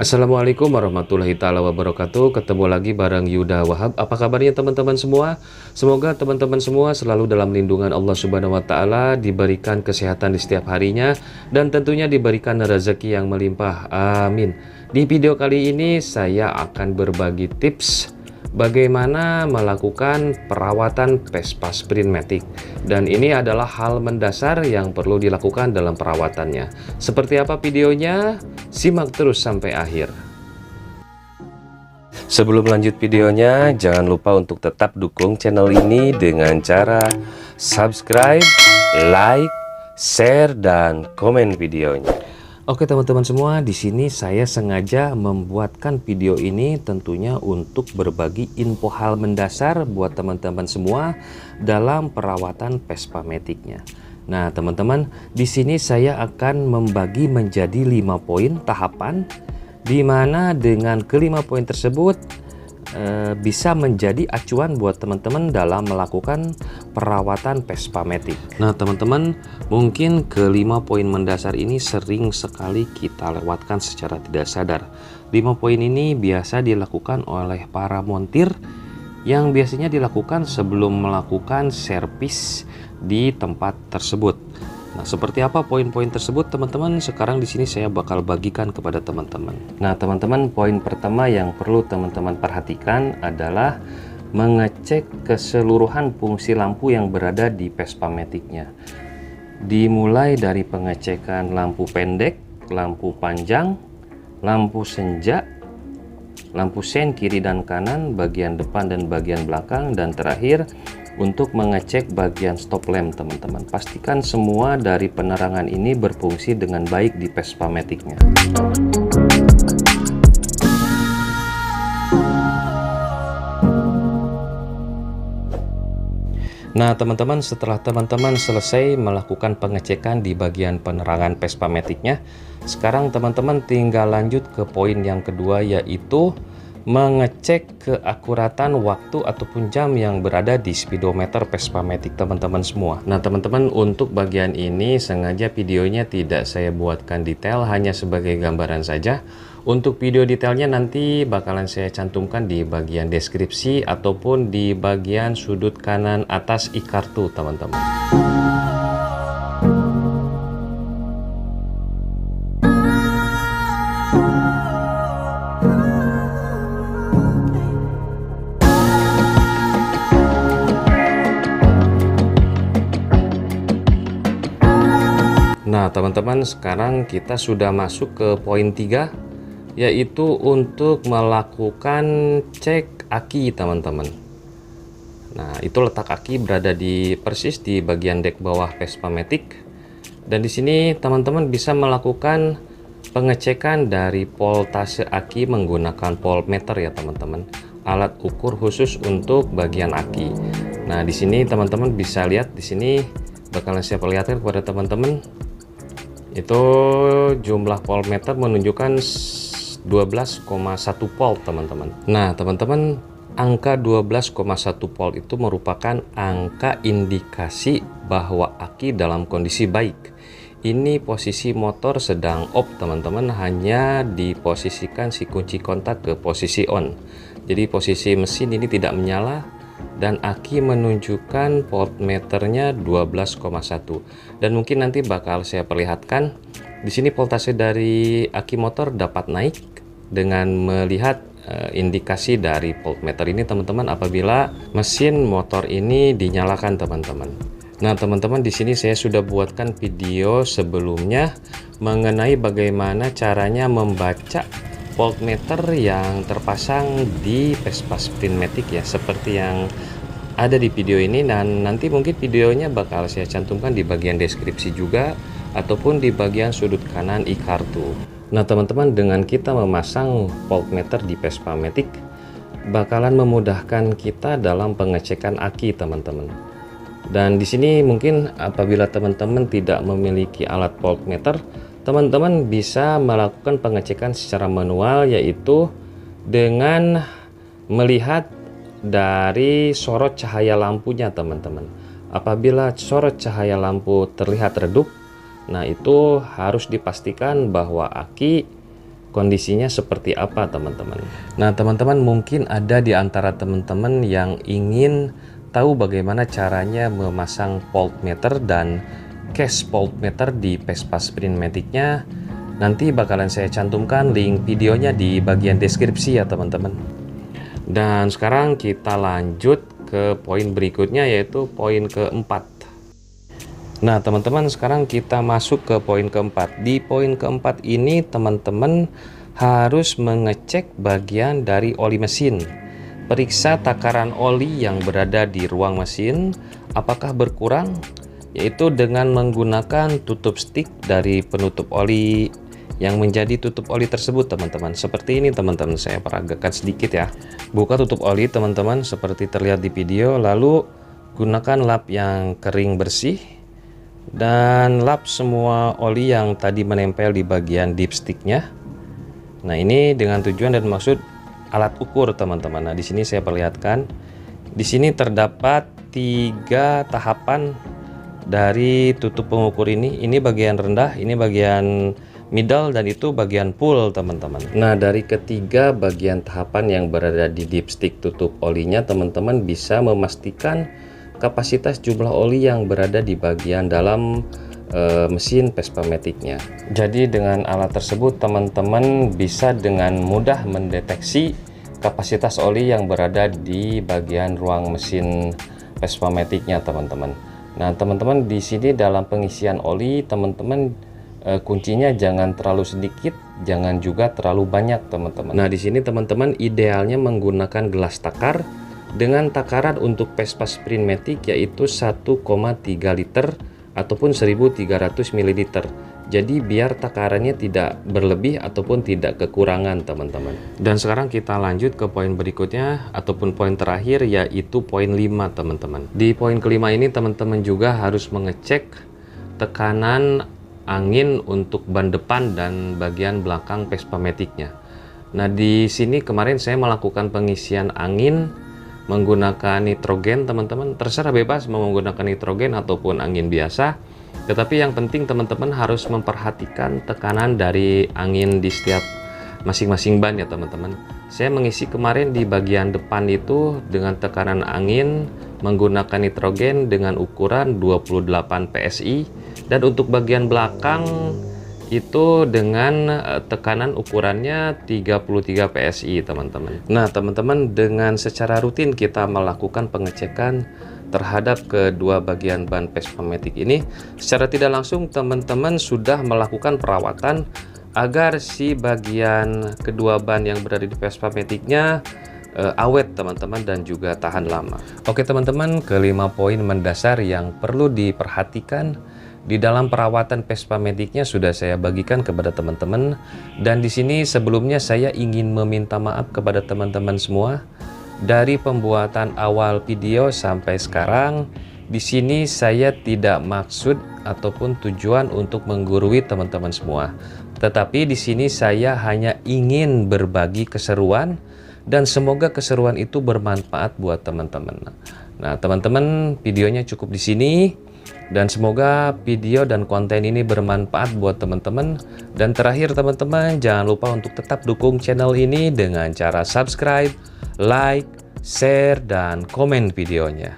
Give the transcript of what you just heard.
Assalamualaikum warahmatullahi taala wabarakatuh. Ketemu lagi bareng Yuda Wahab. Apa kabarnya teman-teman semua? Semoga teman-teman semua selalu dalam lindungan Allah Subhanahu wa taala, diberikan kesehatan di setiap harinya, dan tentunya diberikan rezeki yang melimpah. Amin. Di video kali ini saya akan berbagi tips bagaimana melakukan perawatan Vespa Sprint Matic, dan ini adalah hal mendasar yang perlu dilakukan dalam perawatannya. Seperti apa videonya? Simak terus sampai akhir. Sebelum lanjut videonya, jangan lupa untuk tetap dukung channel ini dengan cara subscribe, like, share, dan komen videonya. Oke teman-teman semua, di sini saya sengaja membuatkan video ini tentunya untuk berbagi info hal mendasar buat teman-teman semua dalam perawatan Vespa Matic-nya. Nah, teman-teman, di sini saya akan membagi menjadi 5 poin tahapan, di mana dengan kelima poin tersebut bisa menjadi acuan buat teman-teman dalam melakukan perawatan Vespa Matic. Nah teman-teman, mungkin kelima poin mendasar ini sering sekali kita lewatkan secara tidak sadar. 5 poin ini biasa dilakukan oleh para montir yang biasanya dilakukan sebelum melakukan servis di tempat tersebut. Nah, seperti apa poin-poin tersebut teman-teman? Sekarang di sini saya bakal bagikan kepada teman-teman. Nah, teman-teman, poin pertama yang perlu teman-teman perhatikan adalah mengecek keseluruhan fungsi lampu yang berada di Vespa Matic-nya. Dimulai dari pengecekan lampu pendek, lampu panjang, lampu senja, lampu sen kiri dan kanan, bagian depan dan bagian belakang, dan terakhir untuk mengecek bagian stop lamp teman-teman. Pastikan semua dari penerangan ini berfungsi dengan baik di Vespa Matic-nya. Nah teman-teman, setelah teman-teman selesai melakukan pengecekan di bagian penerangan Vespa Matic-nya, sekarang teman-teman tinggal lanjut ke poin yang kedua, yaitu mengecek keakuratan waktu ataupun jam yang berada di speedometer Vespa Matic teman-teman semua. Nah teman-teman, untuk bagian ini sengaja videonya tidak saya buatkan detail, hanya sebagai gambaran saja. Untuk video detailnya nanti bakalan saya cantumkan di bagian deskripsi ataupun di bagian sudut kanan atas e-kartu teman-teman. Nah teman-teman, sekarang kita sudah masuk ke poin 3, yaitu untuk melakukan cek aki teman-teman. Nah itu letak aki berada di persis di bagian dek bawah Vespa Matic, dan di sini teman-teman bisa melakukan pengecekan dari voltase aki menggunakan voltmeter ya teman-teman, alat ukur khusus untuk bagian aki. Nah di sini teman-teman bisa lihat, di sini bakalan saya perlihatkan kepada teman-teman. Itu jumlah voltmeter menunjukkan 12,1 volt teman-teman. Nah teman-teman, angka 12,1 volt itu merupakan angka indikasi bahwa aki dalam kondisi baik. Ini posisi motor sedang off teman-teman, hanya diposisikan si kunci kontak ke posisi on. Jadi posisi mesin ini tidak menyala, dan aki menunjukkan voltmeternya 12,1. Dan mungkin nanti bakal saya perlihatkan di sini voltase dari aki motor dapat naik dengan melihat indikasi dari voltmeter ini teman-teman, apabila mesin motor ini dinyalakan teman-teman. Nah teman-teman, di sini saya sudah buatkan video sebelumnya mengenai bagaimana caranya membaca voltmeter yang terpasang di Vespa Sprint Matic ya, seperti yang ada di video ini. Dan nanti mungkin videonya bakal saya cantumkan di bagian deskripsi juga ataupun di bagian sudut kanan e-kartu. Nah teman-teman, dengan kita memasang voltmeter di Vespa Matic bakalan memudahkan kita dalam pengecekan aki teman-teman. Dan di sini mungkin apabila teman-teman tidak memiliki alat voltmeter, teman-teman bisa melakukan pengecekan secara manual, yaitu dengan melihat dari sorot cahaya lampunya teman-teman. Apabila sorot cahaya lampu terlihat redup, nah itu harus dipastikan bahwa aki kondisinya seperti apa teman-teman. Nah teman-teman, mungkin ada di antara teman-teman yang ingin tahu bagaimana caranya memasang voltmeter dan case voltmeter di Vespa Sprintmatic-nya. Nanti bakalan saya cantumkan link videonya di bagian deskripsi ya teman-teman. Dan sekarang kita lanjut ke poin berikutnya, yaitu poin keempat. Nah teman-teman, sekarang kita masuk ke poin keempat. Di poin keempat ini teman-teman harus mengecek bagian dari oli mesin. Periksa takaran oli yang berada di ruang mesin apakah berkurang, yaitu dengan menggunakan tutup stick dari penutup oli yang menjadi tutup oli tersebut teman-teman. Seperti ini teman-teman, saya peragakan sedikit ya. Buka tutup oli teman-teman seperti terlihat di video, lalu gunakan lap yang kering bersih dan lap semua oli yang tadi menempel di bagian dipsticknya. Nah ini dengan tujuan dan maksud alat ukur teman-teman. Nah di sini saya perlihatkan, di sini terdapat 3 tahapan dari tutup pengukur ini. Ini bagian rendah, ini bagian middle, dan itu bagian full teman-teman. Nah dari ketiga bagian tahapan yang berada di dipstick tutup olinya, teman-teman bisa memastikan kapasitas jumlah oli yang berada di bagian dalam mesin Vespa Matic-nya. Jadi dengan alat tersebut teman-teman bisa dengan mudah mendeteksi kapasitas oli yang berada di bagian ruang mesin Vespa Matic-nya teman-teman. Nah teman-teman, di sini dalam pengisian oli teman-teman kuncinya jangan terlalu sedikit, jangan juga terlalu banyak teman-teman. Nah di sini teman-teman idealnya menggunakan gelas takar dengan takaran untuk Vespa Sprintmatic yaitu 1,3 liter ataupun 1300 ml. Jadi biar takarannya tidak berlebih ataupun tidak kekurangan teman-teman. Dan sekarang kita lanjut ke poin berikutnya ataupun poin terakhir, yaitu poin 5 teman-teman. Di poin kelima ini teman-teman juga harus mengecek tekanan angin untuk ban depan dan bagian belakang Vespa Matic-nya. Nah di sini kemarin saya melakukan pengisian angin menggunakan nitrogen teman-teman. Terserah bebas mau menggunakan nitrogen ataupun angin biasa, tetapi yang penting teman-teman harus memperhatikan tekanan dari angin di setiap masing-masing ban ya teman-teman. Saya mengisi kemarin di bagian depan itu dengan tekanan angin menggunakan nitrogen dengan ukuran 28 PSI, dan untuk bagian belakang itu dengan tekanan ukurannya 33 PSI teman-teman. Nah teman-teman, dengan secara rutin kita melakukan pengecekan terhadap kedua bagian ban Vespa Matic ini, secara tidak langsung teman-teman sudah melakukan perawatan agar si bagian kedua ban yang berada di Vespa Matic-nya awet teman-teman dan juga tahan lama. Oke teman-teman, kelima poin mendasar yang perlu diperhatikan di dalam perawatan Vespa Matic-nya sudah saya bagikan kepada teman-teman, dan di sini sebelumnya saya ingin meminta maaf kepada teman-teman semua. Dari pembuatan awal video sampai sekarang, di sini saya tidak maksud ataupun tujuan untuk menggurui teman-teman semua, tetapi di sini saya hanya ingin berbagi keseruan dan semoga keseruan itu bermanfaat buat teman-teman. Nah teman-teman, videonya cukup di sini. Dan semoga video dan konten ini bermanfaat buat teman-teman. Dan terakhir teman-teman, jangan lupa untuk tetap dukung channel ini dengan cara subscribe, like, share, dan komen videonya.